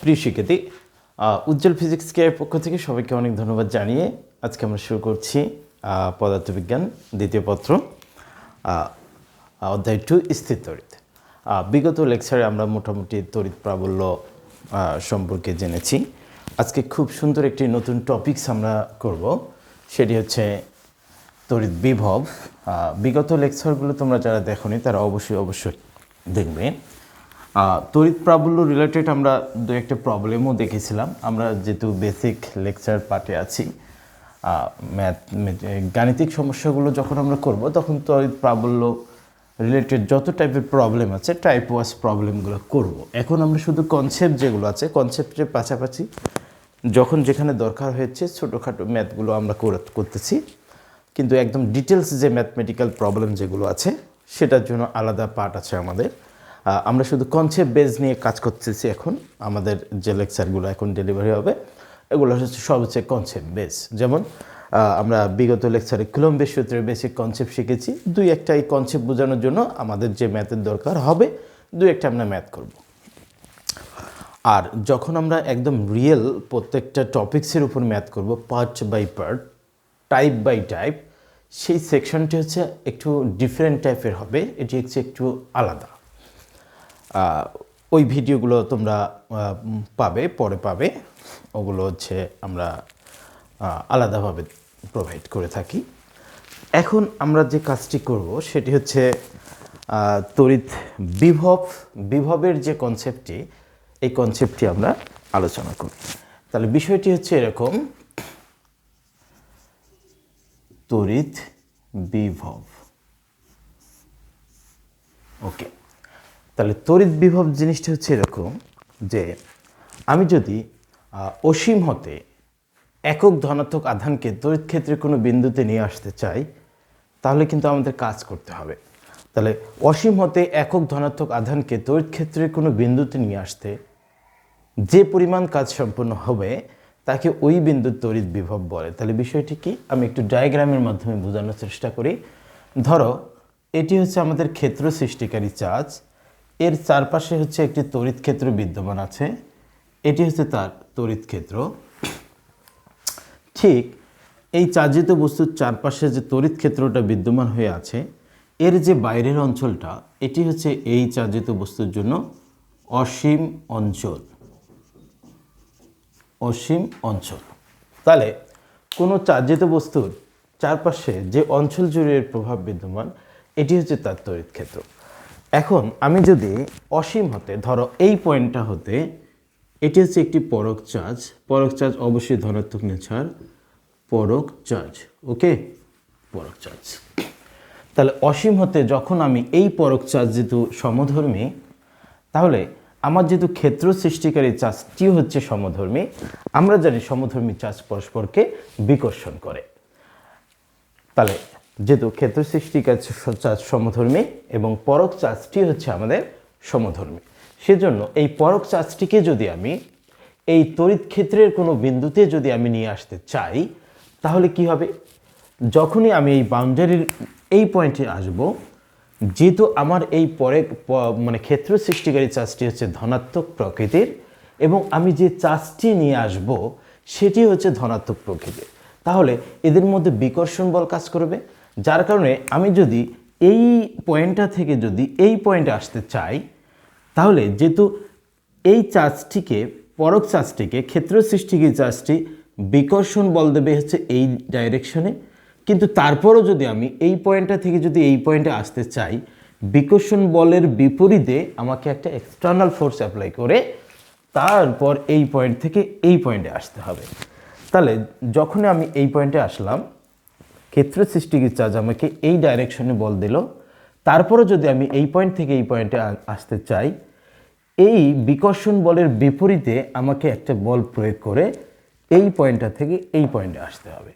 প্রিয় শিক্ষার্থী, উজ্জ্বল physics care পক্ষ থেকে সবাইকে অনেক ধন্যবাদ জানিয়ে আজকে আমরা শুরু করছি পদার্থবিজ্ঞান দ্বিতীয় পত্র অধ্যায় 2 স্থির তড়িৎ। বিগত লেকচারে আমরা মোটামুটি তড়িৎ প্রাবল্য সম্পর্কে জেনেছি। আজকে খুব সুন্দর একটি নতুন টপিকস আমরা করব, সেটি হচ্ছে তড়িৎ বিভব। বিগত লেকচারগুলো তোমরা যারা দেখোনি তারা অবশ্যই দেখবে। তড়িৎ প্রাবল্য রিলেটেড আমরা দু একটা প্রবলেমও দেখেছিলাম। আমরা যেহেতু বেসিক লেকচার পার্টে আছি, গাণিতিক সমস্যাগুলো যখন আমরা করব তখন তড়িৎ প্রাবল্য রিলেটেড যত টাইপের প্রবলেম আছে টাইপ ওয়াইজ প্রবলেমগুলো করব। এখন আমরা শুধু কনসেপ্ট যেগুলো আছে কনসেপ্টের পাশাপাশি যখন যেখানে দরকার হয়েছে ছোটোখাটো ম্যাথগুলো আমরা করতেছি, কিন্তু একদম ডিটেলস যে ম্যাথমেটিক্যাল প্রবলেম যেগুলো আছে সেটার জন্য আলাদা পার্ট আছে আমাদের। আমরা শুধু কনসেপ্ট বেস নিয়ে কাজ করতেছি। এখন আমাদের যে লেকচারগুলো এখন ডেলিভারি হবে এগুলো হচ্ছে সব হচ্ছে কনসেপ্ট বেস। যেমন আমরা বিগত লেকচারে কুলম্বের সূত্রের বেসিক কনসেপ্ট শিখেছি। দুই একটা এই কনসেপ্ট বোঝানোর জন্য আমাদের যে ম্যাথের দরকার হবে দুই একটা আমরা ম্যাথ করব। আর যখন আমরা একদম রিয়েল প্রত্যেকটা টপিক্সের উপর ম্যাথ করব, part by part, type by type, সেই সেকশনটি হচ্ছে একটু ডিফারেন্ট টাইপের হবে। এটি হচ্ছে একটু আলাদা। ওই ভিডিওগুলো তোমরা পরে পাবে। ওগুলো হচ্ছে আমরা আলাদাভাবে প্রোভাইড করে থাকি। এখন আমরা যে কাজটি করব সেটি হচ্ছে তড়িৎ বিভবের যে কনসেপ্টটি, এই কনসেপ্টটি আমরা আলোচনা করি। তাহলে বিষয়টি হচ্ছে এরকম, তড়িৎ বিভব। ওকে, তাহলে তড়িৎ বিভব জিনিসটা হচ্ছে এরকম যে আমি যদি অসীম হতে একক ধনাত্মক আধানকে তড়িৎ ক্ষেত্রে কোনো বিন্দুতে নিয়ে আসতে চাই, তাহলে কিন্তু আমাদের কাজ করতে হবে। তাহলে অসীম হতে একক ধনাত্মক আধানকে তড়িৎ ক্ষেত্রের কোনো বিন্দুতে নিয়ে আসতে যে পরিমাণ কাজ সম্পন্ন হবে তাকে ওই বিন্দুর তড়িৎ বিভব বলে। তাহলে বিষয়টি কি আমি একটু ডায়াগ্রামের মাধ্যমে বোঝানোর চেষ্টা করি। ধরো এটি হচ্ছে আমাদের ক্ষেত্র সৃষ্টিকারী চার্জ, এর চারপাশে হচ্ছে একটি তড়িৎ ক্ষেত্র বিদ্যমান আছে, এটি হচ্ছে তার তড়িৎ ক্ষেত্র। ঠিক এই চার্জিত বস্তুর চারপাশে যে তড়িৎ ক্ষেত্রটা বিদ্যমান হয়ে আছে, এর যে বাইরের অঞ্চলটা এটি হচ্ছে এই চার্জিত বস্তুর জন্য অসীম অঞ্চল। অসীম অঞ্চল। তাহলে কোনো চার্জিত বস্তুর চারপাশে যে অঞ্চল জুড়ে এর প্রভাব বিদ্যমান এটি হচ্ছে তার তড়িৎ ক্ষেত্র। এখন আমি যদি অসীম হতে, ধরো এই পয়েন্টটা হতে, এটি হচ্ছে একটি পরক চার্জ অবশ্যই ধনাত্মক নেচার, পরক চার্জ। ওকে, পরক চার্জ। তাহলে অসীম হতে যখন আমি এই পরক চার্জ যেহেতু সমধর্মী, তাহলে আমার যেহেতু ক্ষেত্র সৃষ্টিকারী চার্জটি হচ্ছে সমধর্মী, আমরা জানি সমধর্মী চার্জ পরস্পরকে বিকর্ষণ করে। তাহলে যেহেতু ক্ষেত্র সৃষ্টিকারী চার্জ সমধর্মী এবং পরক চার্জটি হচ্ছে আমাদের সমধর্মী, সেজন্য এই পরক চার্জটিকে যদি আমি এই তড়িৎ ক্ষেত্রের কোনো বিন্দুতে যদি আমি নিয়ে আসতে চাই, তাহলে কি হবে? যখনই আমি এই বাউন্ডারির এই পয়েন্টে আসব, যেহেতু আমার এই ক্ষেত্র সৃষ্টিকারী চার্জটি হচ্ছে ধনাত্মক প্রকৃতির এবং আমি যে চার্জটি নিয়ে আসব সেটি হচ্ছে ধনাত্মক প্রকৃতির, তাহলে এদের মধ্যে বিকর্ষণ বল কাজ করবে। যার কারণে আমি যদি এই পয়েন্টটা থেকে যদি এই পয়েন্টে আসতে চাই, তাহলে যেহেতু এই চার্জটিকে, পরক চার্জটিকে, ক্ষেত্র সৃষ্টিকারী চার্জটি বিকর্ষণ বল দেবে হচ্ছে এই ডাইরেকশনে, কিন্তু তারপরও যদি আমি এই পয়েন্টটা থেকে যদি এই পয়েন্টে আসতে চাই, বিকর্ষণ বলের বিপরীতে আমাকে একটা এক্সটার্নাল ফোর্স অ্যাপ্লাই করে তারপর এই পয়েন্ট থেকে এই পয়েন্টে আসতে হবে। তাহলে যখন আমি এই পয়েন্টে আসলাম, ক্ষেত্র সৃষ্টিকারী চার্জ আমাকে এই ডাইরেকশনে বল দিল, তারপরও যদি আমি এই পয়েন্ট থেকে এই পয়েন্টে আসতে চাই, এই বিকর্ষণ বলের বিপরীতে আমাকে একটা বল প্রয়োগ করে এই পয়েন্টটা থেকে এই পয়েন্টে আসতে হবে।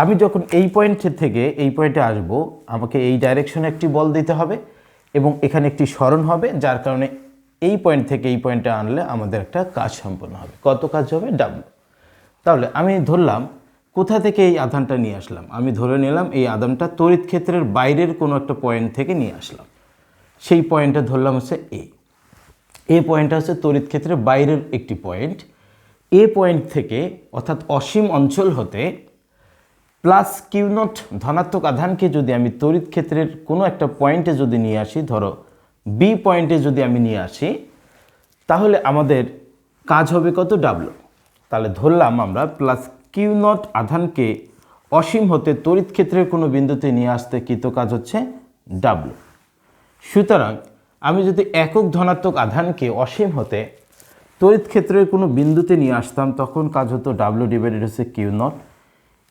আমি যখন এই পয়েন্ট থেকে এই পয়েন্টে আসব, আমাকে এই ডাইরেকশনে একটি বল দিতে হবে এবং এখানে একটি সরণ হবে, যার কারণে এই পয়েন্ট থেকে এই পয়েন্টে আনলে আমাদের একটা কাজ সম্পন্ন হবে। কত কাজ হবে? ডাব্লু। তাহলে আমি ধরলাম কোথা থেকে এই আধানটা নিয়ে আসলাম, আমি ধরে নিলাম এই আধানটা তড়িৎ ক্ষেত্রের বাইরের কোনো একটা পয়েন্ট থেকে নিয়ে আসলাম, সেই পয়েন্টটা ধরলাম হচ্ছে এ। এ পয়েন্টটা হচ্ছে তড়িৎ ক্ষেত্রের বাইরের একটি পয়েন্ট। এ পয়েন্ট থেকে অর্থাৎ অসীম অঞ্চল হতে প্লাস কিউ নট ধনাত্মক আধানকে যদি আমি তড়িৎ ক্ষেত্রের কোনো একটা পয়েন্টে যদি নিয়ে আসি, ধরো বি পয়েন্টে যদি আমি নিয়ে আসি, তাহলে আমাদের কাজ হবে কত? ডাব্লু। তাহলে ধরলাম আমরা প্লাস কিউ নট আধানকে অসীম হতে তড়িৎ ক্ষেত্রের কোনো বিন্দুতে নিয়ে আসতে কৃত কাজ হচ্ছে ডাব্লু। সুতরাং আমি যদি একক ধনাত্মক আধানকে অসীম হতে তড়িৎ ক্ষেত্রের কোনো বিন্দুতে নিয়ে আসতাম, তখন কাজ হতো ডাব্লু ডিভাইডেড হচ্ছে কিউ নট।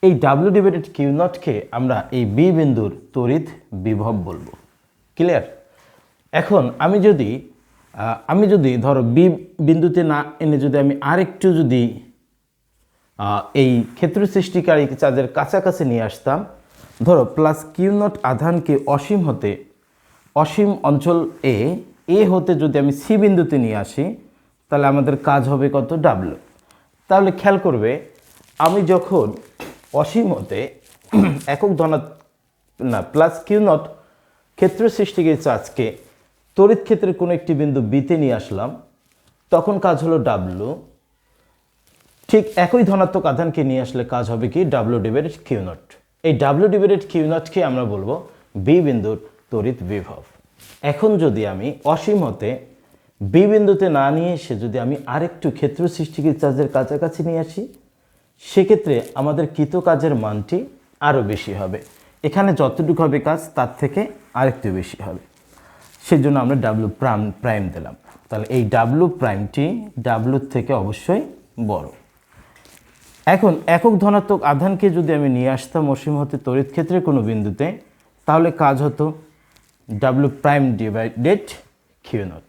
এই ডাব্লু ডিভাইডেড কিউ নটকে আমরা এই বি বিন্দুর তড়িৎ বিভব বলবো। ক্লিয়ার? এখন আমি যদি ধরো বি বিন্দুতে না এনে যদি আমি আরেকটু যদি এই ক্ষেত্র সৃষ্টিকারী চার্জের কাছাকাছি নিয়ে আসতাম, ধরো প্লাস কিউ নট আধানকে অসীম হতে অসীম অঞ্চল এ হতে যদি আমি সি বিন্দুতে নিয়ে আসি, তাহলে আমাদের কাজ হবে কত? ডাব্লু। তাহলে খেয়াল করবে, আমি যখন অসীম হতে একক প্লাস কিউ নট ক্ষেত্র সৃষ্টিকারী চার্জকে তড়িৎ ক্ষেত্রের কোনো একটি বিন্দু বিতে নিয়ে আসলাম, তখন কাজ হলো ডাব্লু। ঠিক একই ধনাত্মক আধানকে নিয়ে আসলে কাজ হবে কি? W divided q naught. এই ডাব্লু ডিভাইডেড কিউ নটকে আমরা বলবো বি বিন্দুর তড়িৎ বিভব। এখন যদি আমি অসীম হতে বি বিন্দুতে না নিয়ে এসে যদি আমি আরেকটু ক্ষেত্র সৃষ্টিকারী চার্জের কাছাকাছি নিয়ে আসি, সেক্ষেত্রে আমাদের কৃত কাজের মানটি আরও বেশি হবে। এখানে যতটুকু হবে কাজ তার থেকে আরেকটু বেশি হবে, সেজন্য আমরা ডাব্লু প্রাইম দিলাম। তাহলে এই ডাব্লু প্রাইমটি ডাব্লুর থেকে অবশ্যই বড়। এখন একক ধনাত্মক আধানকে যদি আমি নিয়ে আসতাম অসীম হতে তড়িৎ ক্ষেত্রের কোনো বিন্দুতে, তাহলে কাজ হতো W prime divided q naught.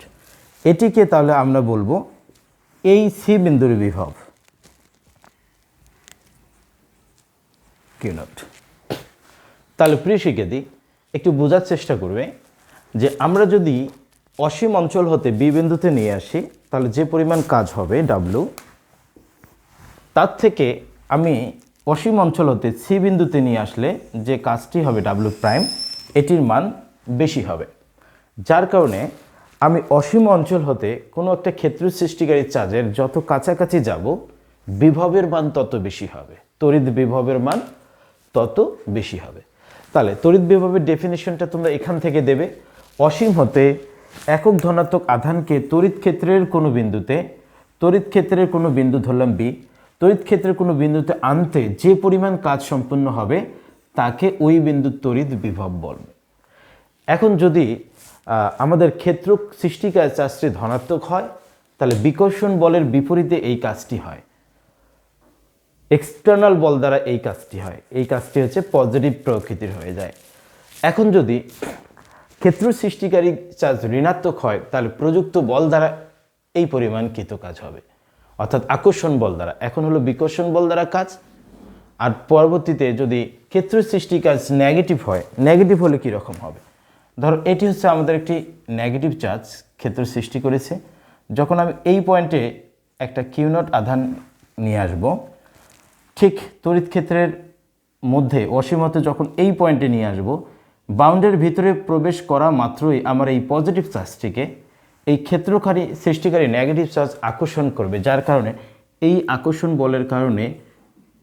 এটিকে তাহলে আমরা বলবো এই সি বিন্দুর বিভব কিউ নট। তাহলে প্রিয় শিক্ষার্থী, একটু বোঝার চেষ্টা করবে যে আমরা যদি অসীম অঞ্চল হতে বি বিন্দুতে নিয়ে আসি, তাহলে যে পরিমাণ কাজ হবে ডাব্লু, তার থেকে আমি অসীম অঞ্চল হতে সি বিন্দুতে নিয়ে আসলে যে কাজটি হবে ডাব্লু প্রাইম, এটির মান বেশি হবে। যার কারণে আমি অসীম অঞ্চল হতে কোনো একটা ক্ষেত্র সৃষ্টিকারী চার্জের যত কাছাকাছি যাব, বিভবের মান তত বেশি হবে, তড়িৎ বিভবের মান তত বেশি হবে। তাহলে তড়িৎ বিভবের ডেফিনিশনটা তোমরা এখান থেকে দেবে। অসীম হতে একক ধনাত্মক আধানকে তড়িৎ ক্ষেত্রের কোনো বিন্দু ধরলাম বি, তড়িৎ ক্ষেত্রের কোনো বিন্দুতে আনতে যে পরিমাণ কাজ সম্পূর্ণ হবে তাকে ওই বিন্দুর তড়িৎ বিভব বলবে। এখন যদি আমাদের ক্ষেত্র সৃষ্টিকারী চার্জটি ধনাত্মক হয়, তাহলে বিকর্ষণ বলের বিপরীতে এই কাজটি হয়, এক্সটার্নাল বল দ্বারা এই কাজটি হয়। এই কাজটি হচ্ছে পজিটিভ প্রকৃতির হয়ে যায়। এখন যদি ক্ষেত্র সৃষ্টিকারী চার্জ ঋণাত্মক হয়, তাহলে প্রযুক্ত বল দ্বারা এই পরিমাণ কৃত কাজ হবে, অর্থাৎ আকর্ষণ বল দ্বারা। এখন হলো বিকর্ষণ বল দ্বারা কাজ। আর পরবর্তীতে যদি ক্ষেত্র সৃষ্টি কাজ নেগেটিভ হয়, নেগেটিভ হলে কীরকম হবে? ধরো এটি হচ্ছে আমাদের একটি নেগেটিভ চার্জ ক্ষেত্র সৃষ্টি করেছে। যখন আমি এই পয়েন্টে একটা কিউ নট আধান নিয়ে আসব, ঠিক তড়িৎ ক্ষেত্রের মধ্যে অসীমতে যখন এই পয়েন্টে নিয়ে আসব, বাউন্ডের ভিতরে প্রবেশ করা মাত্রই আমার এই পজিটিভ চার্জটিকে এই ক্ষেত্রকারী সৃষ্টিকারী নেগেটিভ চার্জ আকর্ষণ করবে, যার কারণে এই আকর্ষণ বলের কারণে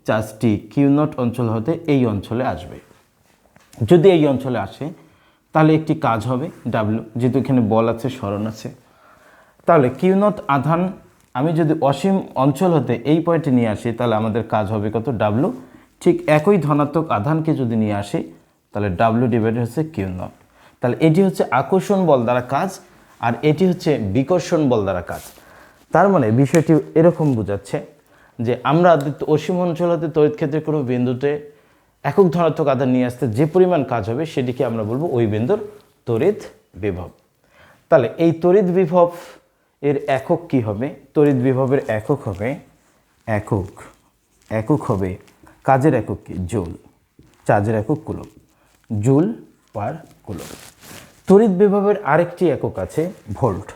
চার্জটি কিউ নট অঞ্চল হতে এই অঞ্চলে আসবে। যদি এই অঞ্চলে আসে, তাহলে একটি কাজ হবে ডাব্লু, যেহেতু এখানে বল আছে, সরণ আছে। তাহলে কিউ নট আধান আমি যদি অসীম অঞ্চল হতে এই পয়েন্টে নিয়ে আসি, তাহলে আমাদের কাজ হবে কত? ডাব্লু। ঠিক একই ধনাত্মক আধানকে যদি নিয়ে আসি, তাহলে ডাব্লু ডিভাইডেড হচ্ছে কিউ নট। তাহলে এটি হচ্ছে আকর্ষণ বল দ্বারা কাজ, আর এটি হচ্ছে বিকর্ষণ বল দ্বারা কাজ। তার মানে বিষয়টি এরকম বোঝাচ্ছে যে আমরা অসীম অঞ্চল হতে তড়িৎ ক্ষেত্রের কোনো বিন্দুতে একক ধনাত্মক আধান নিয়ে আসতে যে পরিমাণ কাজ হবে, সেটিকে আমরা বলবো ওই বিন্দুর তড়িৎ বিভব। তাহলে এই তড়িৎ বিভব এর একক কি হবে? তড়িৎ বিভবের একক হবে কাজের একক কি? জুল। চার্জের একক কুলম্ব, জুল পার কুলম্ব। তড়িৎ বিভবের আরেকটি একক আছে ভোল্ট।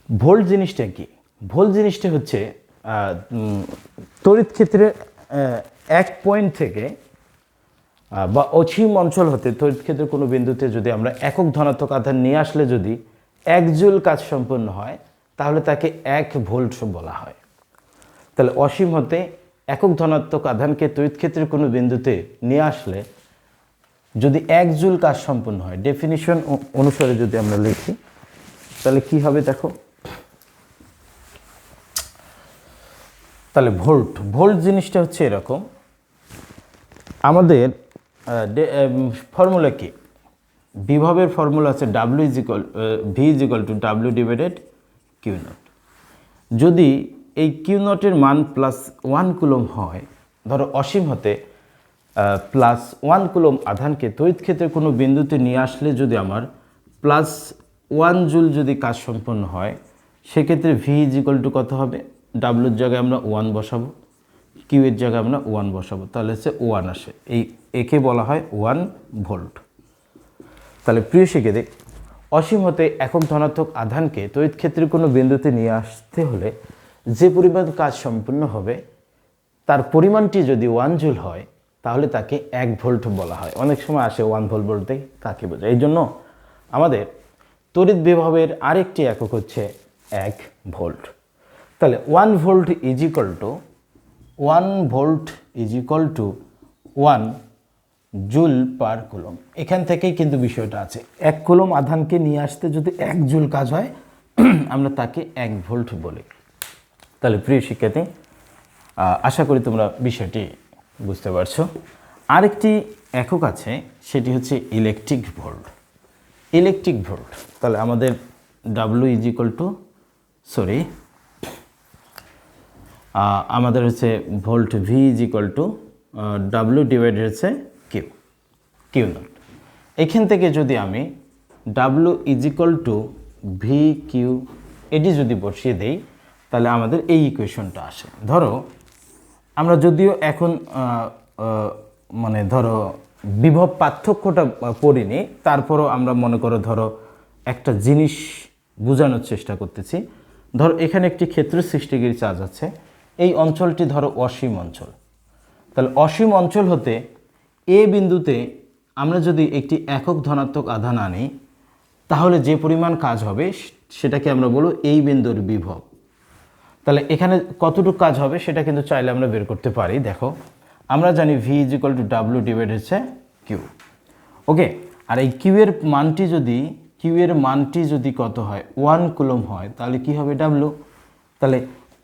ভোল্ট জিনিসটা কি? ভোল্ট জিনিসটা হচ্ছে তড়িৎ ক্ষেত্রে এক পয়েন্ট থেকে বা অসীম অঞ্চল হতে তড়িৎ ক্ষেত্রের কোনো বিন্দুতে যদি আমরা একক ধনাত্মক আধান নিয়ে আসলে যদি 1 জুল কাজ সম্পন্ন হয় তাহলে তাকে 1 ভোল্ট বলা হয়। তাহলে অসীম হতে একক ধনাত্মক আধানকে তড়িৎ ক্ষেত্রের কোনো বিন্দুতে নিয়ে আসলে যদি 1 জুল কাজ সম্পন্ন হয়, ডেফিনিশন অনুসারে যদি আমরা লিখি তাহলে কি হবে দেখো। তাহলে ভোল্ট জিনিসটা হচ্ছে এরকম, আমাদের ফর্মুলা কি, বিভবের ফর্মুলা আছে V W divided q naught. যদি এই কিউ নটের মান +1 কুলম হয়, ধরো অসীম হতে +1 কুলম আধানকে তড়িৎ ক্ষেত্রের কোনো বিন্দুতে নিয়ে আসলে যদি আমার +1 জুল যদি কাজ সম্পন্ন হয়, সেক্ষেত্রে V কত হবে, ডাব্লুর জায়গায় আমরা 1 বসাবো, কিউ এর জায়গায় আমরা 1 বসাবো, তাহলে হচ্ছে 1 আসে। একে বলা হয় 1 ভোল্ট। তাহলে প্রিয় শিক্ষার্থী, অসীম হতে একক ধনাত্মক আধানকে তড়িৎ ক্ষেত্রের কোনো বিন্দুতে নিয়ে আসতে হলে যে পরিমাণ কাজ সম্পূর্ণ হবে তার পরিমাণটি যদি 1 জুল হয় তাহলে তাকে 1 ভোল্ট বলা হয়। অনেক সময় আসে 1 ভোল্ট বলতে কাকে বোঝায়। এই জন্য আমাদের তড়িৎ বিভবের আরেকটি একক হচ্ছে 1 ভোল্ট। তাহলে 1 volt is equal two 1 joule per coulomb. এখান থেকেই কিন্তু বিষয়টা আছে, 1 কুলম আধানকে নিয়ে আসতে যদি 1 জুল কাজ হয় আমরা তাকে 1 ভোল্ট বলি। তাহলে প্রিয় শিক্ষার্থী, আশা করি তোমরা বিষয়টি বুঝতে পারছো। আরেকটি একক আছে, সেটি হচ্ছে ইলেকট্রিক ভোল্ট। তাহলে আমাদের W আমাদের হচ্ছে ভোল্ট V W ডিভাইডেড হচ্ছে কিউ নট। এখান থেকে যদি আমি W VQ এটি যদি বসিয়ে দেই তাহলে আমাদের এই ইকুয়েশনটা আসে। ধরো আমরা যদিও এখন মানে ধরো বিভব পার্থক্যটা পড়িনি, তারপরও আমরা মনে করো ধরো একটা জিনিস বোঝানোর চেষ্টা করতেছি। ধরো এখানে একটি ক্ষেত্র 60 ডিগ্রি চার্জ আছে, এই অঞ্চলটি ধরো অসীম অঞ্চল। তাহলে অসীম অঞ্চল হতে এ বিন্দুতে আমরা যদি একটি একক ধনাত্মক আধান আনি তাহলে যে পরিমাণ কাজ হবে সেটাকে আমরা বলবো এই বিন্দুর বিভব। তাহলে এখানে কতটুকু কাজ হবে সেটা কিন্তু চাইলে আমরা বের করতে পারি। দেখো আমরা জানি V W ডিভাইড হচ্ছে কিউ, ওকে। আর এই কিউ এর মানটি যদি কত হয় 1 কুলম হয় তাহলে কি হবে W। তাহলে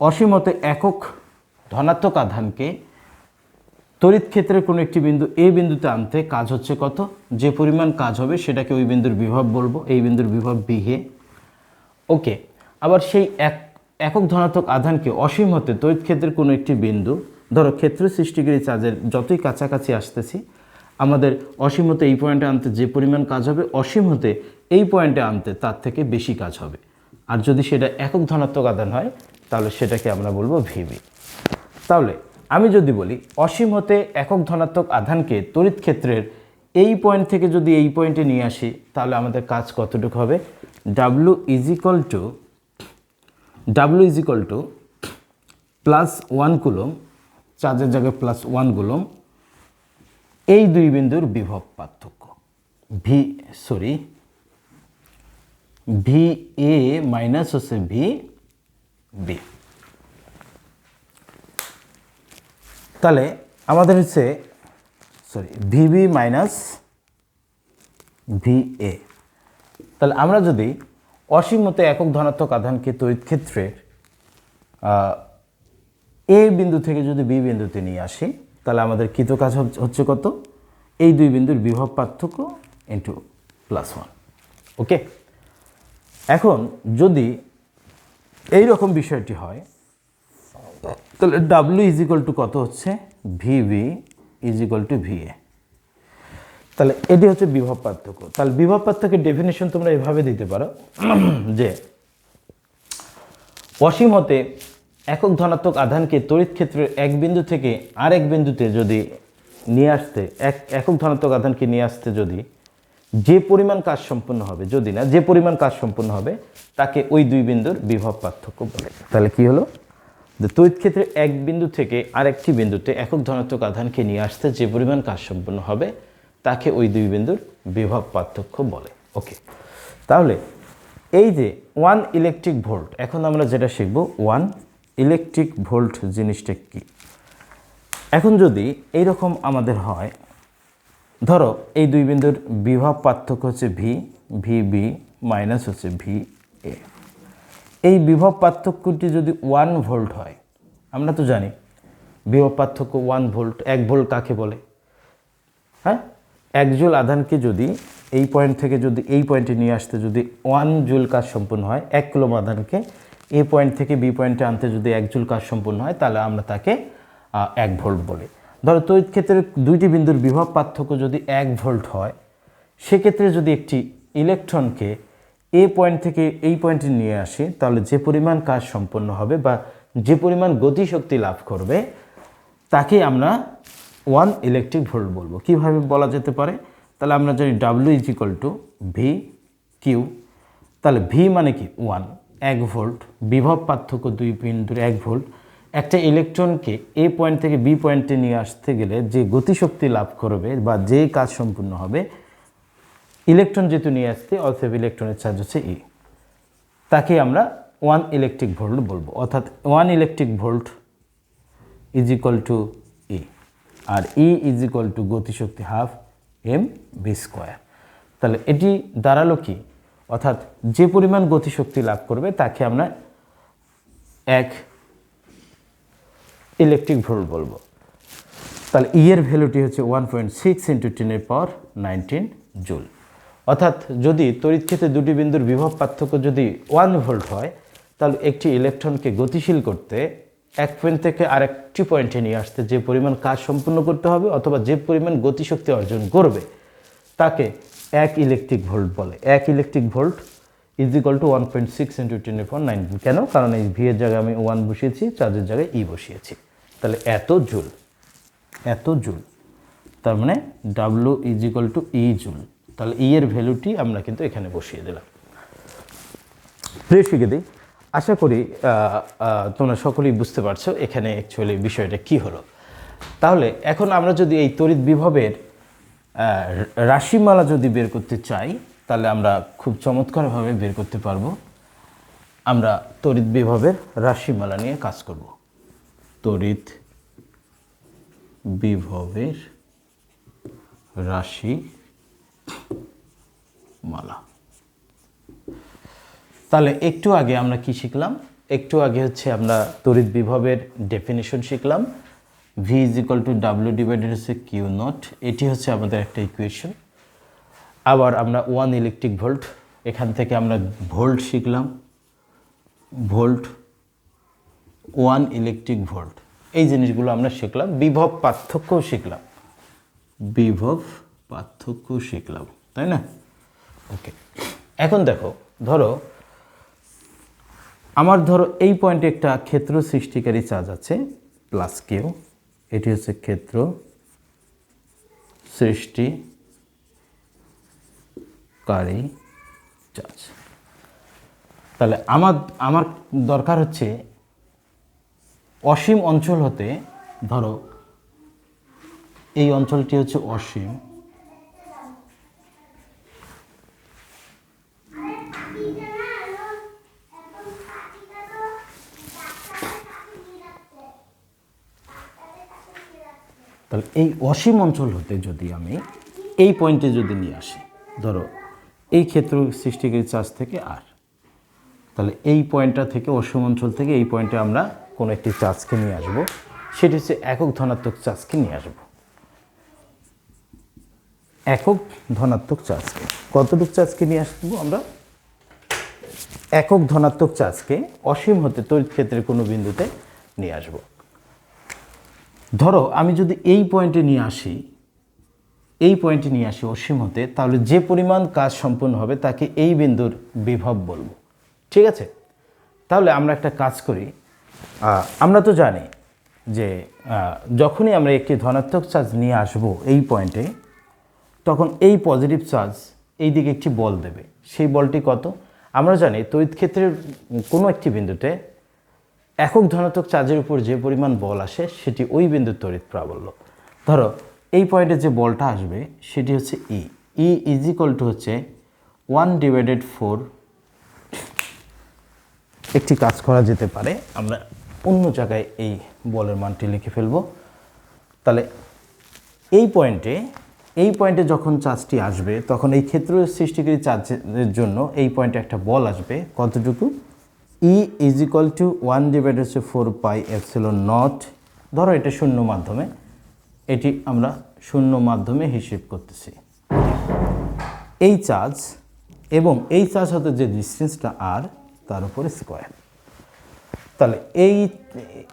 অসীমতে একক ধনাত্মক আধানকে তড়িৎ ক্ষেত্রের কোনো একটি বিন্দু এই বিন্দুতে আনতে কাজ হচ্ছে কত, যে পরিমাণ কাজ হবে সেটাকে ওই বিন্দুর বিভব বলবো, এই বিন্দুর বিভব BA, ওকে। আবার সেই একক ধনাত্মক আধানকে অসীম হতে তড়িৎ ক্ষেত্রের কোনো একটি বিন্দু, ধরো ক্ষেত্র 60 ডিগ্রি চার্জের যতই কাছাকাছি আসতেছি আমাদের অসীম হতে এই পয়েন্টে আনতে যে পরিমাণ কাজ হবে অসীম হতে এই পয়েন্টে আনতে তার থেকে বেশি কাজ হবে। আর যদি সেটা একক ধনাত্মক আধান হয় তাহলে সেটাকে আমরা বলবো VB। তাহলে আমি যদি বলি অসীম হতে একক ধনাত্মক আধানকে তড়িৎ ক্ষেত্রের এই পয়েন্ট থেকে যদি এই পয়েন্টে নিয়ে আসি তাহলে আমাদের কাজ কতটুকু হবে, W +1 কুলম, চার্জের জায়গায় +1 কুলম, এই দুই বিন্দুর বিভব পার্থক্য VA মাইনাস হচ্ছে VB। তাহলে আমাদের হচ্ছে VB মাইনাস VA। তাহলে আমরা যদি অসীম হতে একক ধনাত্মক আধানকে তড়িৎ ক্ষেত্রের এ বিন্দু থেকে যদি বি বিন্দুতে নিয়ে আসি তাহলে আমাদের কৃত কাজ হচ্ছে কত, এই দুই বিন্দুর বিভব পার্থক্য ইন্টু +1, ওকে। এখন যদি এই রকম বিষয়টি হয় তাহলে W কত হচ্ছে VB VA। তাহলে এটি হচ্ছে বিভব পার্থক্য। তাহলে বিভব পার্থক্যের ডেফিনেশন তোমরা এভাবে দিতে পারো যে অসীম হতে একক ধনাত্মক আধানকে তড়িৎ ক্ষেত্রের এক বিন্দু থেকে আরেক বিন্দুতে যদি নিয়ে আসতে একক ধনাত্মক আধানকে নিয়ে আসতে যদি যে পরিমাণ কাজ সম্পন্ন হবে, যদি না যে পরিমাণ কাজ সম্পন্ন হবে তাকে ওই দুই বিন্দুর বিভব পার্থক্য বলে। তাহলে কি হলো, যে তড়িৎ ক্ষেত্রে এক বিন্দু থেকে আরেকটি বিন্দুতে একক ধনাত্মক আধানকে নিয়ে আসতে যে পরিমাণ কাজ সম্পন্ন হবে তাকে ওই দুই বিন্দুর বিভব পার্থক্য বলে। ওকে, তাহলে এই যে 1 ইলেকট্রিক ভোল্ট, এখন আমরা যেটা শিখব 1 ইলেকট্রিক ভোল্ট জিনিসটা কি। এখন যদি এইরকম আমাদের হয়, ধরো এই দুই বিন্দুর বিভব পার্থক্য হচ্ছে ভি মাইনাস হচ্ছে ভি এ। এই বিভব পার্থক্যটি যদি 1 ভোল্ট হয়, আমরা তো জানি বিভব পার্থক্য 1 ভোল্ট। 1 ভোল্ট কাকে বলে? হ্যাঁ, 1 জুল আধানকে যদি এই পয়েন্ট থেকে যদি এই পয়েন্টে নিয়ে আসতে যদি 1 জুল কাজ সম্পন্ন হয়, 1 কুলম আধানকে এ পয়েন্ট থেকে বি পয়েন্টে আনতে যদি 1 জুল কাজ সম্পন্ন হয়, তাহলে আমরা তাকে 1 ভোল্ট বলি। ধরো তড়িৎ ক্ষেত্রে দুইটি বিন্দুর বিভব পার্থক্য যদি 1 ভোল্ট হয়, সেক্ষেত্রে যদি একটি ইলেকট্রনকে এ পয়েন্ট থেকে এই পয়েন্টে নিয়ে আসি, তাহলে যে পরিমাণ কাজ সম্পন্ন হবে বা যে পরিমাণ গতিশক্তি লাভ করবে তাকে আমরা 1 ইলেকট্রিক ভোল্ট বলবো। কীভাবে বলা যেতে পারে? তাহলে আমরা জানি W is equal to V q. তাহলে ভি মানে কি? 1 ভোল্ট। বিভব পার্থক্য দুই বিন্দুর 1 ভোল্ট। একটা ইলেকট্রনকে এ পয়েন্ট থেকে বি পয়েন্টে নিয়ে আসতে গেলে যে গতিশক্তি লাভ করবে বা যে কাজ সম্পূর্ণ হবে, ইলেকট্রন যেহেতু নিয়ে আসতে, অতএব ইলেকট্রনের চার্জ হচ্ছে ই, তাকে আমরা 1 ইলেকট্রিক ভোল্ট বলবো। অর্থাৎ 1 electric volt is equal to E, আর ই ইজ ইকুয়াল টু গতিশক্তি হাফ mv²। তাহলে এটি দাঁড়ালো কি? অর্থাৎ যে পরিমাণ গতিশক্তি লাভ করবে তাকে আমরা 1 ইলেকট্রিক ভোল্ট বলবো। তাহলে ই এর ভ্যালুটি হচ্ছে 1.6 × 10⁻19 জুল। অর্থাৎ যদি তড়িৎ ক্ষেত্রে দুটি বিন্দুর বিভব পার্থক্য যদি 1 ভোল্ট হয়, তাহলে একটি ইলেকট্রনকে গতিশীল করতে এক পয়েন্ট থেকে আরেকটি পয়েন্টে নিয়ে আসতে যে পরিমাণ কাজ সম্পূর্ণ করতে হবে অথবা যে পরিমাণ গতিশক্তি অর্জন করবে তাকে 1 ইলেকট্রিক ভোল্ট বলে। 1 electric volt is equal two 1.6 × 10⁻19। কেন? কারণ এই ভি এর জায়গায় আমি 1 বসিয়েছি, চার্জের জায়গায় ই বসিয়েছি। তাহলে এত জুল। তার মানে W is equal to E joule. তাহলে ই এর ভ্যালুটি আমরা কিন্তু এখানে বসিয়ে দিলাম। প্রিয় শিক্ষার্থী, আশা করি তোমরা সকলেই বুঝতে পারছো এখানে অ্যাকচুয়ালি বিষয়টা কি হলো। তাহলে এখন আমরা যদি এই তড়িৎ বিভবের রাশিমালা যদি বের করতে চাই, তাহলে আমরা খুব চমৎকারভাবে বের করতে পারবো। আমরা তড়িৎ বিভবের রাশিমালা নিয়ে কাজ করব। তড়িৎ বিভবের রাশিমালা। তাহলে একটু আগে আমরা কি শিখলাম? একটু আগে হচ্ছে আমরা তড়িৎ বিভবের ডেফিনিশন শিখলাম। V is equal two W divided হচ্ছে কিউ নট, এটি হচ্ছে আমাদের একটা ইকুয়েশন। আবার আমরা 1 ইলেকট্রিক ভোল্ট, এখান থেকে আমরা ভোল্ট শিখলাম, ভোল্ট 1 ইলেকট্রিক ভোল্ট, এই জিনিসগুলো আমরা শিখলাম। বিভব পার্থক্যও শিখলাম, তাই না? ওকে, এখন দেখো, ধরো এই পয়েন্টে একটা ক্ষেত্র সৃষ্টিকারী চার্জ আছে প্লাস কিউ, এটি হচ্ছে ক্ষেত্র সৃষ্টিকারী চার্জ। তাহলে আমার দরকার হচ্ছে অসীম অঞ্চল হতে, ধরো এই অঞ্চলটি হচ্ছে অসীম, তাহলে এই অসীম অঞ্চল হতে যদি আমি এই পয়েন্টে যদি নিয়ে আসি, ধরো এই ক্ষেত্র সৃষ্টিকারী চার্জ থেকে আর, তাহলে এই পয়েন্টটা থেকে অসীম অঞ্চল থেকে এই পয়েন্টে আমরা কোনো একটি চার্জকে নিয়ে আসব, সেটি হচ্ছে একক ধনাত্মক চার্জকে নিয়ে আসব। একক ধনাত্মক চার্জকে, কতটুক চার্জকে নিয়ে আসবো আমরা? একক ধনাত্মক চার্জকে অসীম হতে তড়িৎ ক্ষেত্রের কোনো বিন্দুতে নিয়ে আসব। ধরো আমি যদি এই পয়েন্টে নিয়ে আসি, অসীম হতে, তাহলে যে পরিমাণ কাজ সম্পূর্ণ হবে তাকে এই বিন্দুর বিভব বলবো। ঠিক আছে? তাহলে আমরা একটা কাজ করি, আমরা তো জানি যে যখনই আমরা একটি ধনাত্মক চার্জ নিয়ে আসব এই পয়েন্টে, তখন এই পজিটিভ চার্জ এই দিকে একটি বল দেবে। সেই বলটি কত? আমরা জানি তড়িৎ ক্ষেত্রের কোনো একটি বিন্দুতে একক ধনাত্মক চার্জের উপর যে পরিমাণ বল আসে সেটি ওই বিন্দুর তড়িৎ প্রাবল্য। ধরো এই পয়েন্টে যে বলটা আসবে সেটি হচ্ছে ই ইজ ইকুয়াল টু হচ্ছে 1/4। একটি কাজ করা যেতে পারে, আমরা অন্য জায়গায় এই বলের মানটি লিখে ফেলব। তাহলে এই পয়েন্টে যখন চার্জটি আসবে তখন এই ক্ষেত্র সৃষ্টিকারী চার্জের জন্য এই পয়েন্টে একটা বল আসবে কতটুকু, ই ইজ ইকুয়াল টু 1/4πε0। ধরো এটা শূন্য মাধ্যমে, এটি আমরা শূন্য মাধ্যমে হিসেব করতেছি। এই চার্জ এবং এই চার্জ হতে যে ডিস্টেন্সটা আর তার উপরে স্কোয়ার। তাহলে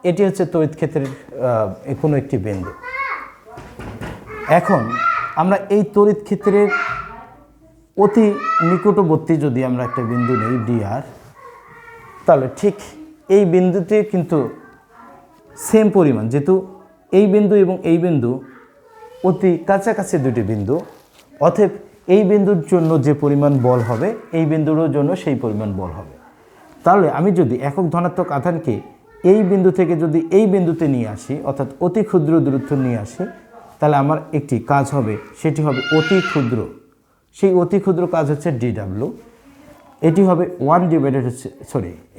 এটি হচ্ছে তড়িৎ ক্ষেত্রের কোনো একটি বিন্দু। এখন আমরা এই তড়িৎ ক্ষেত্রের অতি নিকটবর্তী যদি আমরা একটা বিন্দু নেই ডিআর, তাহলে ঠিক এই বিন্দুতে কিন্তু সেম পরিমাণ, যেহেতু এই বিন্দু এবং এই বিন্দু অতি কাছাকাছি দুটি বিন্দু, অতএব এই বিন্দুর জন্য যে পরিমাণ বল হবে এই বিন্দুরও জন্য সেই পরিমাণ বল হবে। তাহলে আমি যদি একক ধনাত্মক আধানকে এই বিন্দু থেকে যদি এই বিন্দুতে নিয়ে আসি, অর্থাৎ অতি ক্ষুদ্র দূরত্ব নিয়ে আসি, তাহলে আমার একটি কাজ হবে, সেটি হবে অতি ক্ষুদ্র। সেই অতি ক্ষুদ্র কাজ হচ্ছে ডিডাব্লিউ। এটি হবে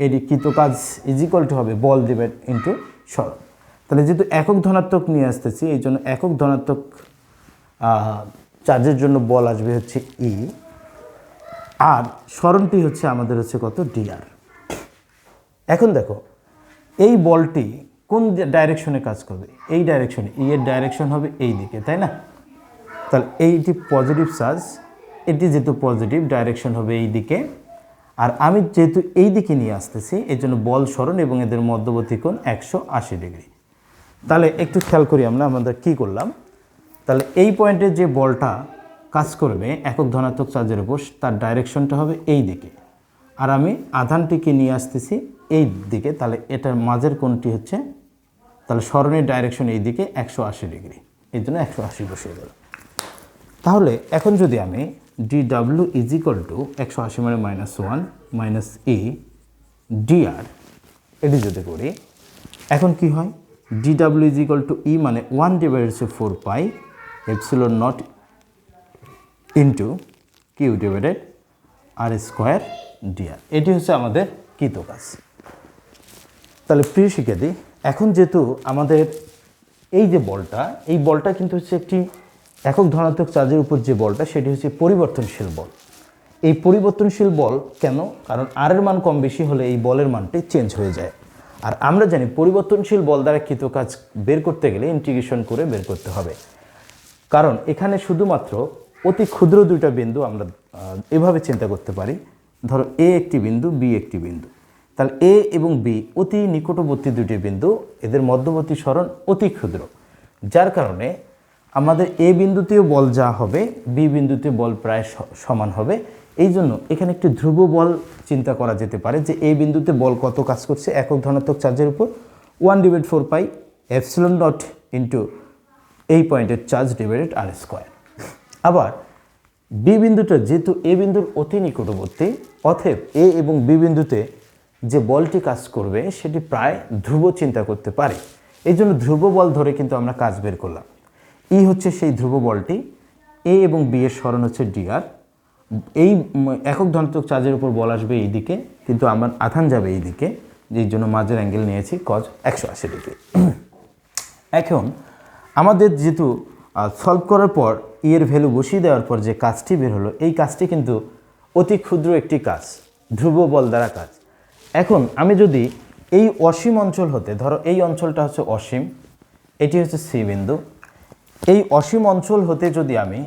এটি কৃত কাজ ইজ ইকুয়াল টু হবে বল ডিভাইড ইন্টু সরণ। তাহলে যেহেতু একক ধনাত্মক নিয়ে আসতেছি এই জন্য একক ধনাত্মক চার্জের জন্য বল আসবে হচ্ছে ই, আর সরণটি হচ্ছে আমাদের হচ্ছে কত, ডিআর। এখন দেখো এই বলটি কোন ডাইরেকশনে কাজ করবে, এই ডাইরেকশনে, ই এর ডাইরেকশন হবে এই দিকে, তাই না? তাহলে এইটি পজিটিভ চার্জ, এটি যেহেতু পজিটিভ ডাইরেকশন হবে এই দিকে, আর আমি যেহেতু এই দিকে নিয়ে আসতেছি এই জন্য বল সরণ এবং এদের মধ্যবর্তী কোণ 180 ডিগ্রি। তাহলে একটু খেয়াল করি আমাদের কি করলাম। তাহলে এই পয়েন্টে যে বলটা কাজ করবে একক ধনাত্মক চার্জের উপর, তার ডাইরেকশনটা হবে এই দিকে, আর আমি আধানটিকে নিয়ে আসতেছি এই দিকে। তাহলে এটার মাঝের কোণটি হচ্ছে, তাহলে সরণের ডাইরেকশন এই দিকে 180 ডিগ্রি, এই জন্য 180 বসিয়ে গেল। তাহলে এখন যদি আমি ডিডাব্লিউ ইজ ইকুয়াল টু 180 মানে -1 মাইনাস ই ডিআর এটি যদি করি, এখন কি হয়, ডিডাব্লিউ ইজ ইকুয়াল টু ই মানে 1/4πε0 ইন্টু কিউ ডিভাইডেড আর স্কোয়ার ডিআর। এটি হচ্ছে আমাদের কৃত কাজ। তাহলে প্রিয় শিক্ষার্থী, এখন যেহেতু আমাদের এই যে বলটা, এই বলটা কিন্তু হচ্ছে একটি একক ধনাত্মক চার্জের উপর যে বলটা সেটি হচ্ছে পরিবর্তনশীল বল। এই পরিবর্তনশীল বল কেন? কারণ আর এর মান কম বেশি হলে এই বলের মানটি চেঞ্জ হয়ে যায়। আর আমরা জানি পরিবর্তনশীল বল দ্বারা কৃত কাজ বের করতে গেলে ইন্টিগ্রেশন করে বের করতে হবে, কারণ এখানে শুধুমাত্র অতি ক্ষুদ্র দুইটা বিন্দু আমরা এভাবে চিন্তা করতে পারি। ধরো এ একটি বিন্দু, বি একটি বিন্দু, তাহলে এ এবং বি অতি নিকটবর্তী দুটি বিন্দু, এদের মধ্যবর্তী সরণ অতি ক্ষুদ্র, যার কারণে আমাদের এ বিন্দুতেও বল যা হবে বি বিন্দুতে বল প্রায় সমান হবে। এই জন্য এখানে একটি ধ্রুব বল চিন্তা করা যেতে পারে যে এই বিন্দুতে বল কত কাজ করছে একক ধনাত্মক চার্জের উপর, 1/4πε0 ইন্টু এই পয়েন্টের চার্জ ডিভাইডেড আর স্কোয়ার। আবার বি বিন্দুটা যেহেতু এ বিন্দুর অতি নিকটবর্তী, অতএব এ এবং বি বিন্দুতে যে বলটি কাজ করবে সেটি প্রায় ধ্রুব চিন্তা করতে পারে। এই জন্য ধ্রুব বল ধরে কিন্তু আমরা কাজ বের করলাম। ই হচ্ছে সেই ধ্রুব বলটি, এ এবং বি এর সরণ হচ্ছে ডিআর। এই একক ধনাত্মক চার্জের উপর বল আসবে এই দিকে, কিন্তু আমার আধান যাবে এই দিকে, যেই জন্য মাঝের অ্যাঙ্গেল নিয়েছি কজ 180 ডিগ্রি। এখন আমাদের যেহেতু সলভ করার পর ই এর ভ্যালু বসিয়ে দেওয়ার পর যে কাজটি বের হলো, এই কাজটি কিন্তু অতি ক্ষুদ্র একটি কাজ, ধ্রুব বল দ্বারা কাজ। এখন আমি যদি এই অসীম অঞ্চল হতে, ধরো এই অঞ্চলটা হচ্ছে অসীম, এটি হচ্ছে সি বিন্দু, এই অসীম অঞ্চল হতে যদি আমি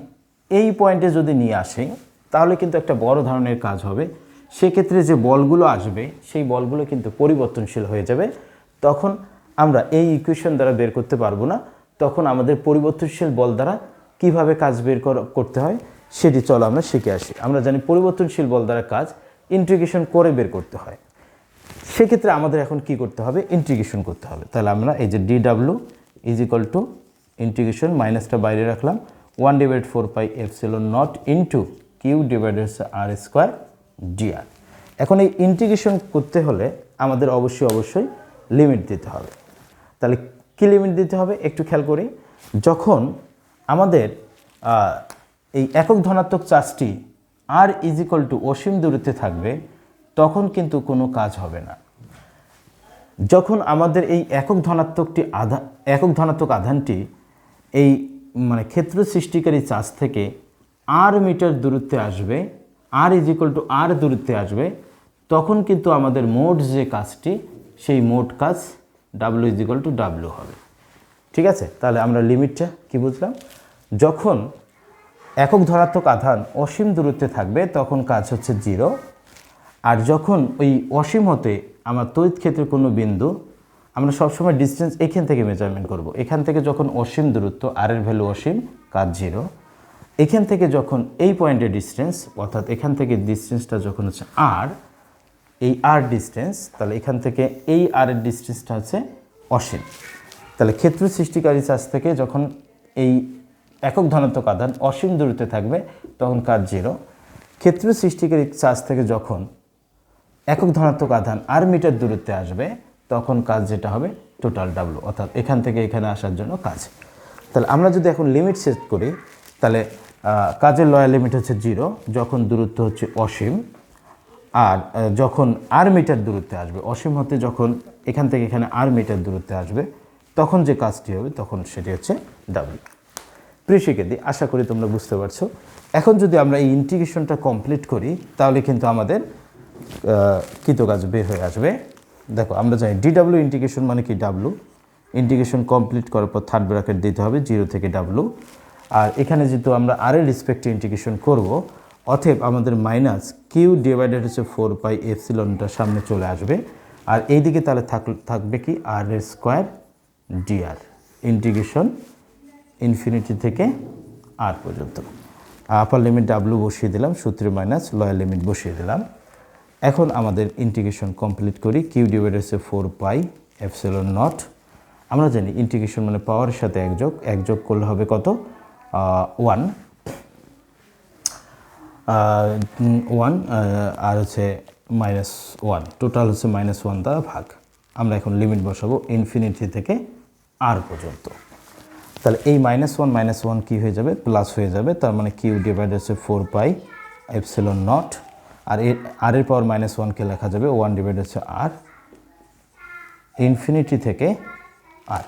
এই পয়েন্টে যদি নিয়ে আসি তাহলে কিন্তু একটা বড় ধরনের কাজ হবে। সেক্ষেত্রে যে বলগুলো আসবে সেই বলগুলো কিন্তু পরিবর্তনশীল হয়ে যাবে। তখন আমরা এই ইকুয়েশন দ্বারা বের করতে পারবো না। তখন আমাদের পরিবর্তনশীল বল দ্বারা কিভাবে কাজ বের করতে হয় সেটি চলো আমরা শিখে আসি। আমরা জানি পরিবর্তনশীল বল দ্বারা কাজ ইন্টিগ্রেশন করে বের করতে হয়। সেক্ষেত্রে আমাদের এখন কি করতে হবে, ইন্টিগ্রেশন করতে হবে। তাহলে আমরা এই যে DW is equal two integration, মাইনাসটা বাইরে রাখলাম, 1/4πε0 ইন্টু কিউ ডিভাইডেড আর স্কোয়ার ডিআর। এখন এই ইন্টিগ্রেশন করতে হলে আমাদের অবশ্যই লিমিট দিতে হবে। তাহলে কী লিমিট দিতে হবে একটু খেয়াল করি। যখন আমাদের এই একক ধনাত্মক চার্জটি আর ইজ ইকুয়াল টু অসীম দূরত্বে থাকবে তখন কিন্তু কোনো কাজ হবে না। যখন আমাদের এই একক ধনাত্মক আধানটি এই মানে ক্ষেত্র সৃষ্টিকারী চার্জ থেকে আর মিটার দূরত্বে আসবে, আর ইজ ইকুয়াল টু আর দূরত্বে আসবে, তখন কিন্তু আমাদের মোট যে কাজটি সেই মোট কাজ W is equal two W হবে। ঠিক আছে, তাহলে আমরা লিমিটটা কি বুঝলাম? যখন একক ধনাত্মক আধান অসীম দূরত্বে থাকবে তখন কাজ হচ্ছে 0, আর যখন ওই অসীম হতে আমার তড়িৎ ক্ষেত্রের কোনো বিন্দু, আমরা সবসময় ডিস্টেন্স এখান থেকে মেজারমেন্ট করব। এখান থেকে যখন অসীম দূরত্ব, আর এর ভ্যালু অসীম, কাজ 0। এখান থেকে যখন এই পয়েন্টের ডিস্টেন্স, অর্থাৎ এখান থেকে ডিস্টেন্সটা যখন হচ্ছে আর, এই আর ডিস্টেন্স, তাহলে এখান থেকে এই আর এর ডিস্টেন্সটা হচ্ছে অসীম। তাহলে ক্ষেত্র সৃষ্টিকারী চার্জ থেকে যখন এই একক ধনাত্মক আধান অসীম দূরত্বে থাকবে তখন কাজ 0। ক্ষেত্র সৃষ্টিকারী চার্জ থেকে যখন একক ধনাত্মক আধান আর মিটার দূরত্বে আসবে তখন কাজ যেটা হবে টোটাল ডাব্লু, অর্থাৎ এখান থেকে এখানে আসার জন্য কাজ। তাহলে আমরা যদি এখন লিমিট সেট করি তাহলে কাজের লয়ার লিমিট হচ্ছে 0 যখন দূরত্ব হচ্ছে অসীম, আর যখন আর মিটার দূরত্বে আসবে, অসীম হতে যখন এখান থেকে এখানে আর মিটার দূরত্বে আসবে তখন যে কাজটি হবে তখন সেটি হচ্ছে ডাব্লু। প্রিয় শিক্ষার্থী, আশা করি তোমরা বুঝতে পারছো। এখন যদি আমরা এই ইন্টিগ্রেশনটা কমপ্লিট করি তাহলে কিন্তু আমাদের কৃতকাজ বের হয়ে আসবে। দেখো, আমরা জানি ডিডাব্লিউ ইন্টিগ্রেশন মানে কি ডাব্লু। ইন্টিগ্রেশন কমপ্লিট করার পর থার্ড ব্র্যাকেট দিতে হবে 0 থেকে ডাব্লু। আর এখানে যেহেতু আমরা আর এর রেসপেক্টে ইন্টিগ্রেশন করব, অতএব আমাদের মাইনাস কিউ ডিভাইডেড হচ্ছে 4 পাই এপসিলনটা সামনে চলে আসবে। আর এইদিকে তাহলে থাকবে কি আর এর স্কোয়ার ডিআর, ইন্টিগ্রেশন ইনফিনিটি থেকে আর পর্যন্ত। আপার লিমিট ডাব্লু বসিয়ে দিলাম, সূত্রে মাইনাস লয়ার লিমিট বসিয়ে দিলাম। এখন আমাদের ইন্টিগ্রেশন কমপ্লিট করি। কিউ ডিভাইডেড হচ্ছে 4 পাই এপসিলন নট। আমরা জানি ইন্টিগ্রেশন মানে পাওয়ারের সাথে এক যোগ করলে হবে কত? 1 আর হচ্ছে -1, টোটাল হচ্ছে -1 দ্বারা ভাগ। আমরা এখন লিমিট বসাবো ইনফিনিটি থেকে আর পর্যন্ত। তাহলে এই -1 কী হয়ে যাবে? প্লাস হয়ে যাবে। তার মানে কিউ ডিভাইডেড হচ্ছে 4 পাই এপসিলন নট, আর এর পাওয়ার -1কে লেখা যাবে 1 ডিভাইডেড হচ্ছে আর, ইনফিনিটি থেকে আর।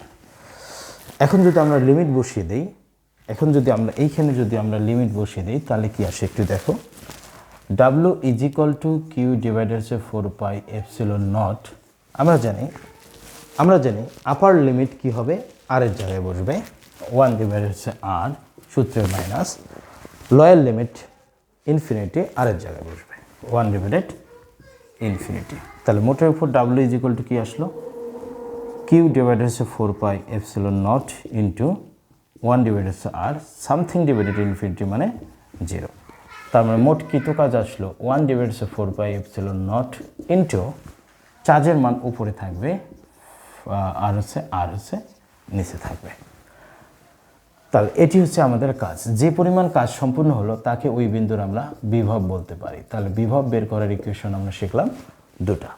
এখন যদি আমরা লিমিট বসিয়ে দিই, এইখানে যদি আমরা লিমিট বসিয়ে দিই তাহলে কি আসে একটু দেখো। W is equal to q divided হচ্ছে 4 পাই এপসিলন নট। আমরা জানি আপার লিমিট কি হবে? আর এর জায়গায় বসবে 1 ডিভাইডেড হচ্ছে আর, সূত্রের মাইনাস। লয়ার লিমিট ইনফিনিটি আর এর জায়গায় বসবে 1 ডিভাইডেড ইনফিনিটি। তাহলে মোটের উপর ডাব্লু ইজ ইকুয়াল টু কী আসলো? কিউ ডিভাইডেড হচ্ছে 4 পাই এপসিলন নট ইন্টু 1 ডিভাইডেড হচ্ছে আর, সামথিং ডিভাইডেড ইনফিনিটি মানে 0। তার মানে মোট কৃত কাজ আসলো 1 ডিভাইডেড হচ্ছে 4 পাই এপসিলন নট ইন্টু চার্জের মান উপরে থাকবে, আর হচ্ছে নিচে থাকবে। তাহলে এটি হচ্ছে আমাদের কাজ। যে পরিমাণ কাজ সম্পূর্ণ হলো তাকে ওই বিন্দুর আমরা বিভব বলতে পারি। তাহলে বিভব বের করার ইকুয়েশন আমরা শিখলাম দুটা।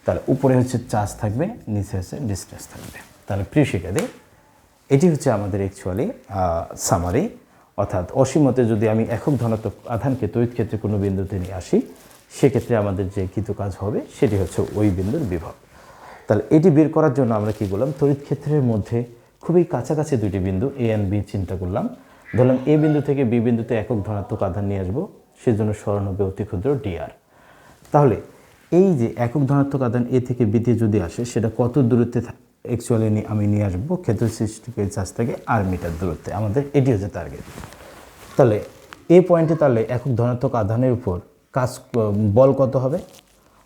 তাহলে উপরে হচ্ছে চার্জ থাকবে, নিচে হচ্ছে ডিস্টেন্স থাকবে। তাহলে প্রিয় শিক্ষার্থী, এটি হচ্ছে আমাদের অ্যাকচুয়ালি সামারি। অর্থাৎ অসীমতে যদি আমি একক ধনাত্মক আধানকে তড়িৎ ক্ষেত্রে কোনো বিন্দুতে নিয়ে আসি, সেক্ষেত্রে আমাদের যে কৃত কাজ হবে সেটি হচ্ছে ওই বিন্দুর বিভব। তাহলে এটি বের করার জন্য আমরা কি করলাম? তড়িৎ ক্ষেত্রের মধ্যে খুবই কাছাকাছি দুটি বিন্দু এ অ্যান্ড বি চিন্তা করলাম। ধরলাম এ বিন্দু থেকে বি বিন্দুতে একক ধনাত্মক আধান নিয়ে আসবো, সেজন্য স্মরণ হবে অতি ক্ষুদ্র ডিআর। তাহলে এই যে একক ধনাত্মক আধান এ থেকে বিতে যদি আসে সেটা কত দূরত্বে অ্যাকচুয়ালি আমি নিয়ে আসবো? ক্ষেত্র সৃষ্টিকারী চার্জ থেকে আর মিটার দূরত্বে। আমাদের এটি হচ্ছে টার্গেট। তাহলে এই পয়েন্টে তাহলে একক ধনাত্মক আধানের উপর কাজ বল কত হবে?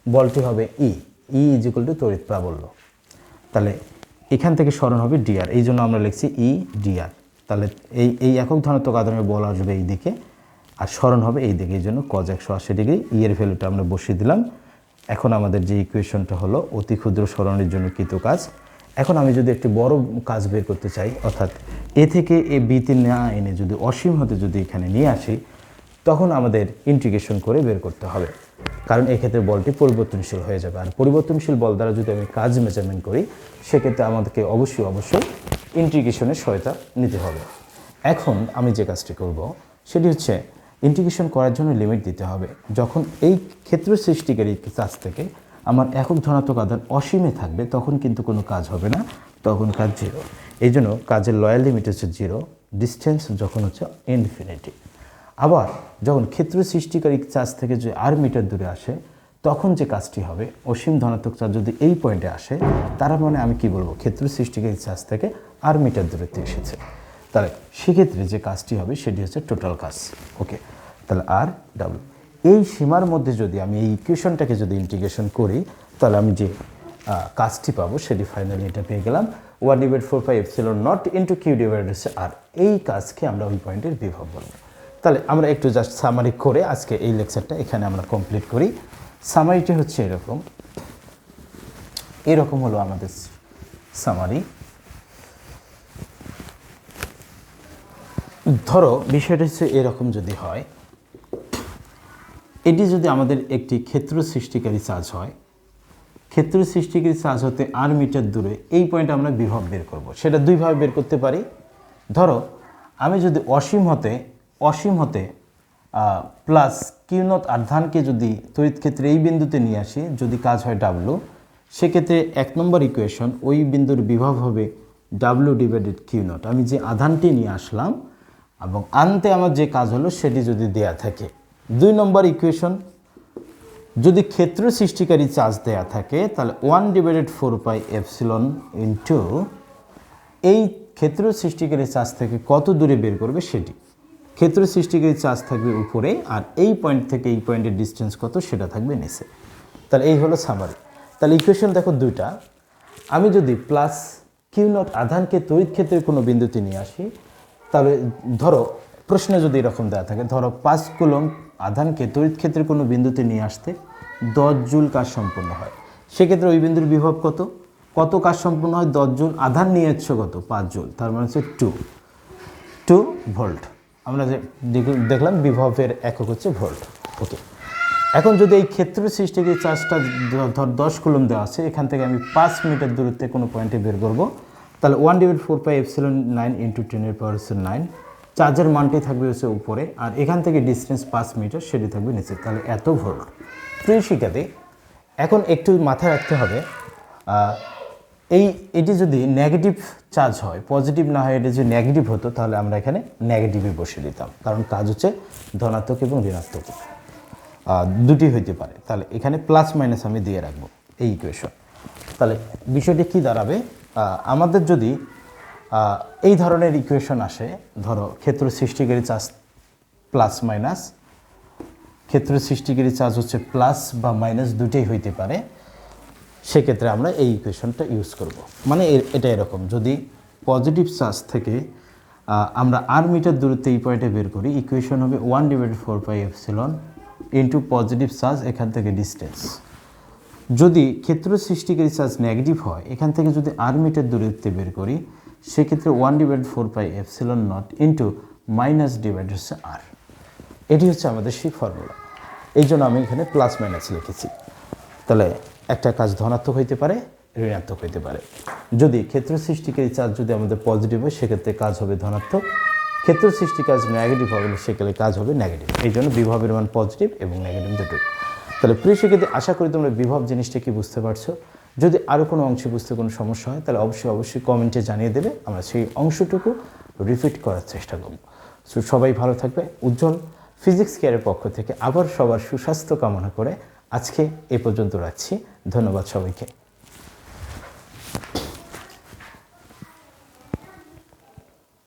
বলটি হবে ই ইজ ইকুয়াল টু তড়িৎ প্রাবল্য। তাহলে এখান থেকে স্মরণ হবে ডিআর, এই জন্য আমরা লিখছি ই ডিআর। তাহলে এই একক ধনাত্মক আধানের বল আসবে এই দিকে আর স্মরণ হবে এই দিকে, এই জন্য কজ 180 ডিগ্রি। ই এর ভ্যালুটা আমরা বসিয়ে দিলাম। এখন আমাদের যে ইকুয়েশনটা হলো অতি ক্ষুদ্র স্মরণের জন্য কৃত কাজ। এখন আমি যদি একটি বড় কাজ বের করতে চাই, অর্থাৎ এ থেকে এ বিতে না এনে যদি অসীম হতে যদি এখানে নিয়ে আসি, তখন আমাদের ইন্টিগ্রেশন করে বের করতে হবে। কারণ এক্ষেত্রে বলটি পরিবর্তনশীল হয়ে যাবে। আর পরিবর্তনশীল বল দ্বারা যদি আমি কাজ মেজারমেন্ট করি সেক্ষেত্রে আমাদেরকে অবশ্যই ইন্টিগ্রেশনের সহায়তা নিতে হবে। এখন আমি যে কাজটি করব সেটি হচ্ছে ইন্টিগ্রেশন করার জন্য লিমিট দিতে হবে। যখন এই ক্ষেত্র সৃষ্টিকারী চার্জ থেকে আমার একক ধনাত্মক আধান অসীমে থাকবে তখন কিন্তু কোনো কাজ হবে না, তখন কাজ জিরো। এই জন্য কাজের লয়াল লিমিট হচ্ছে জিরো, ডিস্টেন্স যখন হচ্ছে ইনফিনিটি। আবার যখন ক্ষেত্র সৃষ্টিকারী চার্জ থেকে যে আর মিটার দূরে আসে তখন যে কাজটি হবে, অসীম ধনাত্মক চার্জ যদি এই পয়েন্টে আসে তার মানে আমি কি বলবো, ক্ষেত্র সৃষ্টিকারী চার্জ থেকে আর মিটার দূরত্বে এসেছে। তাহলে সেক্ষেত্রে যে কাজটি হবে সেটি হচ্ছে টোটাল কাজ। ওকে, তাহলে আর ডাব্লু এই সীমার মধ্যে যদি আমি এই ইকুয়েশনটাকে যদি ইন্টিগ্রেশন করি তাহলে আমি যে কাজটি পাবো সেটি ফাইনালি এটা পেয়ে গেলাম 1/4πε0 ইন্টু কিউ ডিভাইডেড হচ্ছে আর। এই কাজকে আমরা ওই পয়েন্টের বিভব বলবো। তাহলে আমরা একটু জাস্ট সামারি করে আজকে এই লেকচারটা এখানে আমরা কমপ্লিট করি। সামারিটি হচ্ছে এরকম হলো আমাদের সামারি। ধরো বিষয়টা হচ্ছে এরকম যদি হয়, এটি যদি আমাদের একটি ক্ষেত্র সৃষ্টিকারী চার্জ হয়, ক্ষেত্র সৃষ্টিকারী চার্জ হতে আর মিটার দূরে এই পয়েন্টে আমরা বিভব বের করব। সেটা দুইভাবে বের করতে পারি। ধরো আমি যদি অসীম হতে প্লাস কিউ নট আধানকে যদি তড়িৎ ক্ষেত্রে এই বিন্দুতে নিয়ে আসি, যদি কাজ হয় ডাব্লু, সেক্ষেত্রে 1 নম্বর ইকুয়েশন ওই বিন্দুর বিভব হবে ডাব্লু ডিভাইডেড কিউ নট। আমি যে আধানটি নিয়ে আসলাম এবং আনতে আমার যে কাজ হলো সেটি যদি দেয়া থাকে। 2 নম্বর ইকুয়েশন যদি ক্ষেত্র সৃষ্টিকারী চার্জ দেয়া থাকে তাহলে 1/4πε ইন্টু এই ক্ষেত্র সৃষ্টিকারী চার্জ থেকে কত দূরে বের করবে সেটি। ক্ষেত্র সৃষ্টিকারী চার্জ থাকবে উপরে আর এই পয়েন্ট থেকে এই পয়েন্টের ডিস্টেন্স কত সেটা থাকবে নিচে। তাহলে এই হলো সামারি। তাহলে ইকুয়েশন দেখো দুইটা। আমি যদি প্লাস কিউ নট আধানকে তড়িৎ ক্ষেত্রের কোনো বিন্দুতে নিয়ে আসি তাহলে ধরো প্রশ্নে যদি এরকম দেওয়া থাকে, ধরো 5 কুলম্ব আধানকে তড়িৎ ক্ষেত্রের কোনো বিন্দুতে নিয়ে আসতে 10 জুল কাজ সম্পন্ন হয়, সেক্ষেত্রে ওই বিন্দুর বিভব কত কাজ সম্পন্ন হয়? 10 জুল। আধান নিয়ে যাচ্ছ কত? 5 জুল, তার মানে হচ্ছে 2 ভোল্ট। আমরা যে দেখলাম বিভবের একক হচ্ছে ভোল্ট। ওকে, এখন যদি এই ক্ষেত্র সৃষ্টিকারী চার্জটা ধর 10 কুলম্ব দেওয়া আছে, এখান থেকে আমি 5 মিটার দূরত্বে কোনো পয়েন্টে বের করব, তাহলে 1/4πε9 ইন্টু 10⁻9 চার্জের মানটি থাকবে হচ্ছে উপরে আর এখান থেকে ডিস্টেন্স 5 মিটার সেটি থাকবে নিচে, তাহলে এত ভোল্ট। প্রিয় শিক্ষার্থী, এখন একটু মাথায় রাখতে হবে এটি যদি নেগেটিভ চার্জ হয়, পজিটিভ না হয়, এটি যদি নেগেটিভ হতো তাহলে আমরা এখানে নেগেটিভই বসে দিতাম, কারণ কাজ হচ্ছে ধনাত্মক এবং ঋণাত্মক দুটি হইতে পারে। তাহলে এখানে প্লাস মাইনাস আমি দিয়ে রাখবো এই ইকুয়েশন। তাহলে বিষয়টি কি দাঁড়াবে, আমাদের যদি এই ধরনের ইকুয়েশন আসে, ধরো ক্ষেত্র সৃষ্টিকারী চার্জ প্লাস মাইনাস, ক্ষেত্র সৃষ্টিকারী চার্জ হচ্ছে প্লাস বা মাইনাস দুটোই হইতে পারে, সেক্ষেত্রে আমরা এই ইকুয়েশনটা ইউজ করব। মানে এটা এরকম, যদি পজিটিভ চার্জ থেকে আমরা আর মিটার দূরত্বে এই পয়েন্টে বের করি, ইকুয়েশন হবে 1/4πε ইন্টু পজিটিভ চার্জ এখান থেকে ডিস্টেন্স। যদি ক্ষেত্র সৃষ্টিকারী চার্জ নেগেটিভ হয়, এখান থেকে যদি আর মিটার দূরত্বে বের করি, সেক্ষেত্রে 1/4πε0 ইন্টু মাইনাস ডিভাইড হচ্ছে আর। এটি হচ্ছে আমাদের সেই ফর্মুলা, এই জন্য আমি এখানে প্লাস মাইনাস লিখেছি। তাহলে একটা কাজ ধনাত্মক হইতে পারে, ঋণাত্মক হইতে পারে। যদি ক্ষেত্র সৃষ্টিকারী চার্জ যদি আমাদের পজিটিভ হয় সেক্ষেত্রে কাজ হবে ধনাত্মক, ক্ষেত্র সৃষ্টি কাজ নেগেটিভ হবে সেক্ষেত্রে কাজ হবে নেগেটিভ। এই জন্য বিভবের মান পজিটিভ এবং নেগেটিভ দুটোই। তাহলে প্রিয় শিক্ষার্থী, আশা করি তোমরা বিভব জিনিসটা কি বুঝতে পারছো। যদি আরও কোনো অংশে বুঝতে কোনো সমস্যা হয় তাহলে অবশ্যই কমেন্টে জানিয়ে দেবে, আমরা সেই অংশটুকু রিপিট করার চেষ্টা করব। সবাই ভালো থাকবে। উজ্জ্বল ফিজিক্স কেয়ারের পক্ষ থেকে আবার সবার সুস্বাস্থ্য কামনা করে আজকে এ পর্যন্ত রাখছি। ধন্যবাদ সবাইকে।